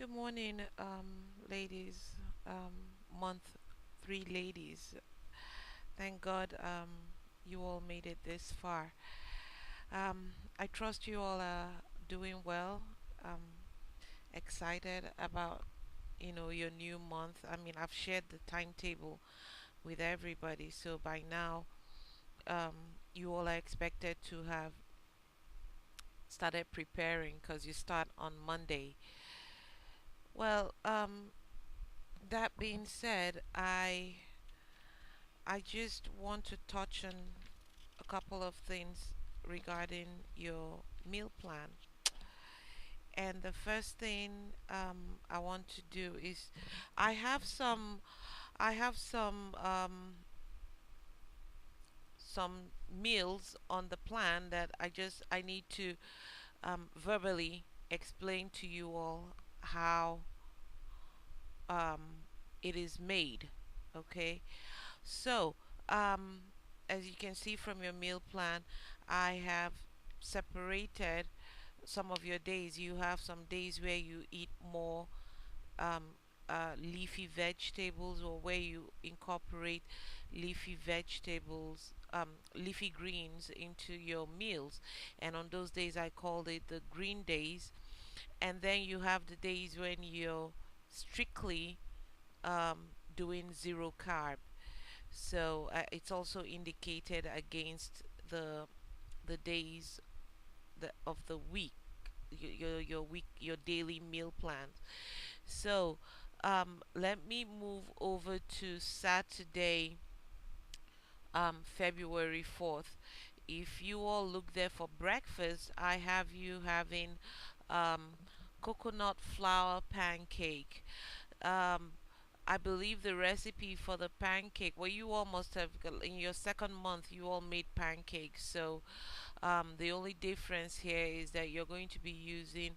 Good morning, ladies. Month three, ladies. Thank God, you all made it this far. I trust you all are doing well. Excited about your new month. I mean, I've shared the timetable with everybody, so by now, you all are expected to have started preparing because you start on Monday. Well, that being said, I just want to touch on a couple of things regarding your meal plan. And the first thing I want to do is I have some I have some meals on the plan that I need to verbally explain to you all how um, it is made. Okay, so um, as you can see from your meal plan, I have separated some of your days. You have some days where you eat more um, leafy vegetables, or where you incorporate leafy vegetables, leafy greens into your meals. And on those days, I called it the green days. And then you have the days when you're strictly doing zero carb. So it's also indicated against the days of the week, your daily meal plans. So let me move over to Saturday, February 4th. If you all look there for breakfast, I have you having um, coconut flour pancake. um, I believe the recipe for the pancake, well, you all must have, in your second month, you all made pancakes. So the only difference here is that you're going to be using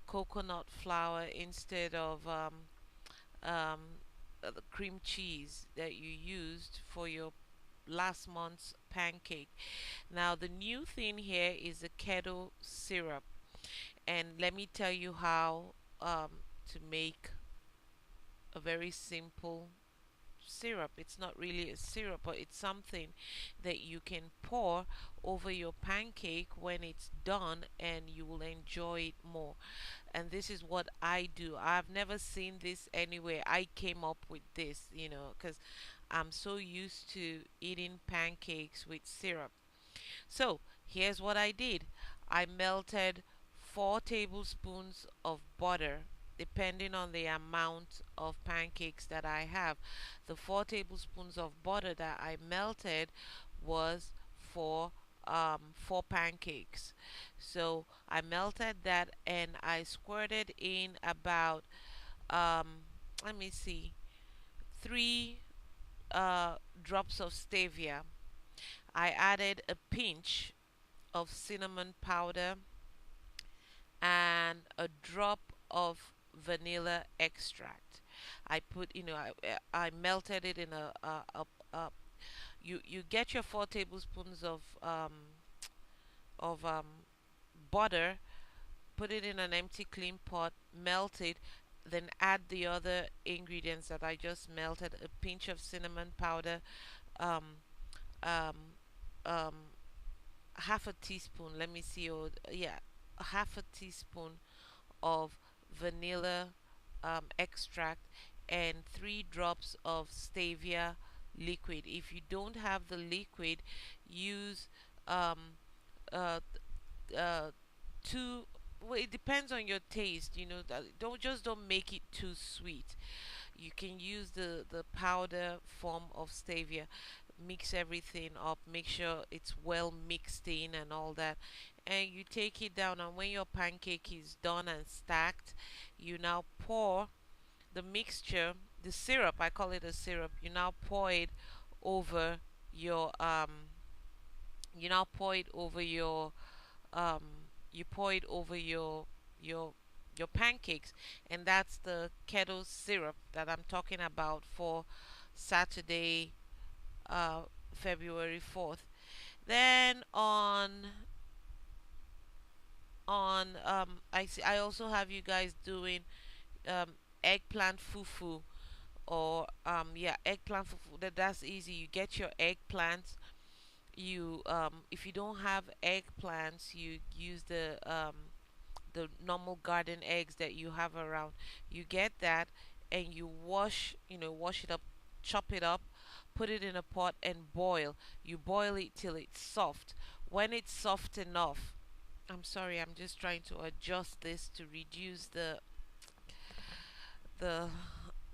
coconut flour instead of um, the cream cheese that you used for your last month's pancake. Now, the new thing here is the keto syrup. And let me tell you how to make a very simple syrup. It's not really a syrup, but it's something that you can pour over your pancake when it's done, and you will enjoy it more. And this is what I do. I've never seen this anywhere. I came up with this, because I'm so used to eating pancakes with syrup. So here's what I did. I melted 4 tablespoons of butter, depending on the amount of pancakes that I have. The 4 tablespoons of butter that I melted was for 4 pancakes. So I melted that, and I squirted in about let me see, 3 drops of stevia. I added a pinch of cinnamon powder and a drop of vanilla extract. I put, I melted it in a you get your 4 tablespoons of butter, put it in an empty clean pot, melt it, then add the other ingredients that I just melted, a pinch of cinnamon powder, um, um, um, half a teaspoon, let me see, oh, yeah, half a teaspoon of vanilla extract, and 3 drops of stevia liquid. If you don't have the liquid, use um, uh, uh, two. Well, it depends on your taste. Don't make it too sweet. You can use the powder form of stevia. Mix everything up, make sure it's well mixed in and all that, and you take it down. And when your pancake is done and stacked, you now pour the mixture, the syrup, I call it a syrup, you now pour it over your you now pour it over your um you pour it over your your pancakes. And that's the keto syrup that I'm talking about for Saturday, uh, February 4th. Then on I see, I also have you guys doing um, eggplant fufu, or yeah, eggplant fufu. That's easy. You get your eggplants. You if you don't have eggplants, you use the normal garden eggs that you have around. You get that, and you wash it up, chop it up, put it in a pot and boil. You boil it till it's soft. When it's soft enough, I'm sorry, I'm just trying to adjust this to reduce the the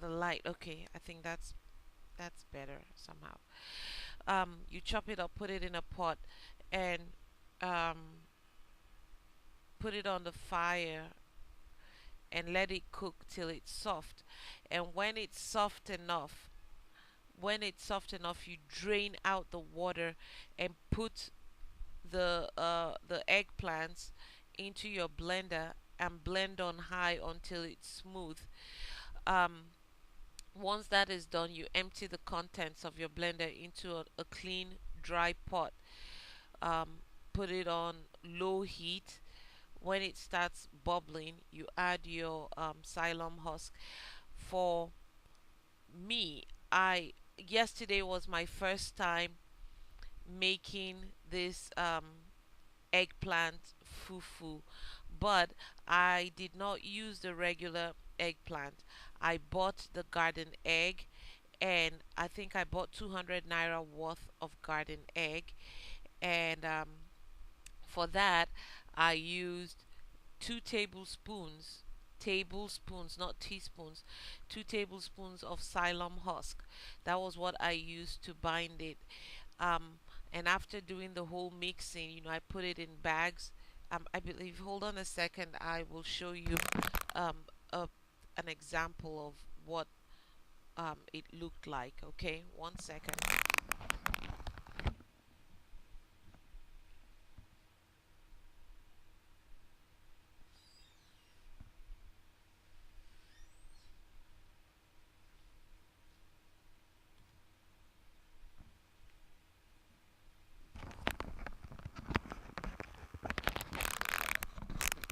light. Okay, I think that's better somehow. You chop it up, put it in a pot, and um, put it on the fire and let it cook till it's soft. And when it's soft enough, you drain out the water and put the eggplants into your blender and blend on high until it's smooth. Um, Once that is done, you empty the contents of your blender into a clean, dry pot. Um, Put it on low heat. When it starts bubbling, you add your xylem husk. For me, I yesterday was my first time making this eggplant fufu, but I did not use the regular eggplant. I bought the garden egg, and I think I bought 200 naira worth of garden egg, and for that I used 2 tablespoons, not teaspoons, 2 tablespoons of xylem husk. That was what I used to bind it. Um, and after doing the whole mixing, I put it in bags. I believe. Hold on a second. I will show you um, a, an example of what it looked like. Okay, 1 second.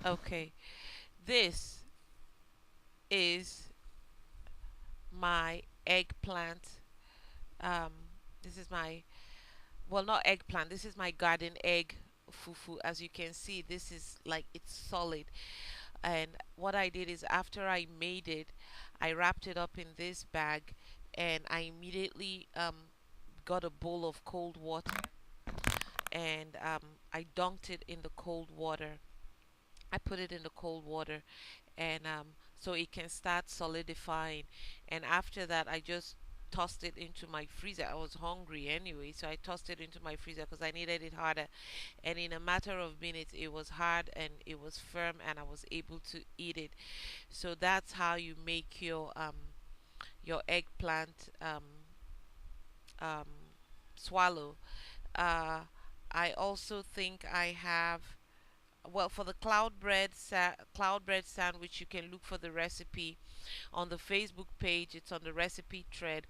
Okay, this is my eggplant. Um, this is my not eggplant. This is my garden egg fufu. As you can see, this is like it's solid. And what I did is after I made it, I wrapped it up in this bag, and I immediately got a bowl of cold water, and I dunked it in the cold water. I put it in the cold water, and so it can start solidifying. And after that, I just tossed it into my freezer. I was hungry anyway, so I tossed it into my freezer because I needed it harder. And in a matter of minutes, it was hard and it was firm, and I was able to eat it. So that's how you make your eggplant um, swallow. Uh, I also think I have, well, for the cloud bread sandwich, you can look for the recipe on the Facebook page. It's on the recipe thread.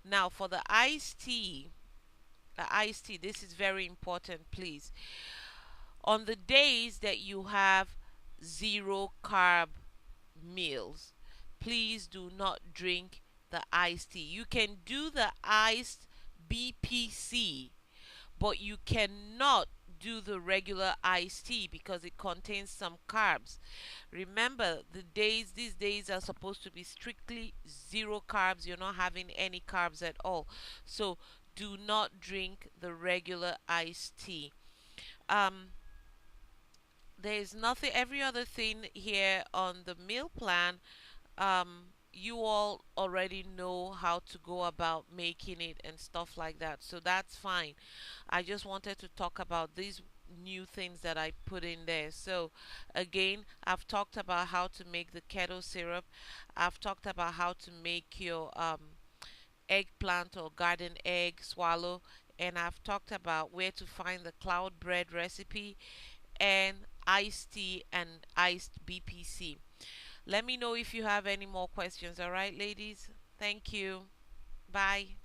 Now for the iced tea, this is very important, please. On the days that you have zero carb meals, please do not drink the iced tea. You can do the iced BPC, but you cannot do the regular iced tea because it contains some carbs. Remember, these days are supposed to be strictly zero carbs. You're not having any carbs at all. So do not drink the regular iced tea. Um, there's nothing, every other thing here on the meal plan, you all already know how to go about making it and stuff like that. So that's fine. I just wanted to talk about these new things that I put in there. So again, I've talked about how to make the keto syrup. I've talked about how to make your eggplant or garden egg swallow, and I've talked about where to find the cloud bread recipe and iced tea and iced BPC. Let me know if you have any more questions. All right, ladies. Thank you. Bye.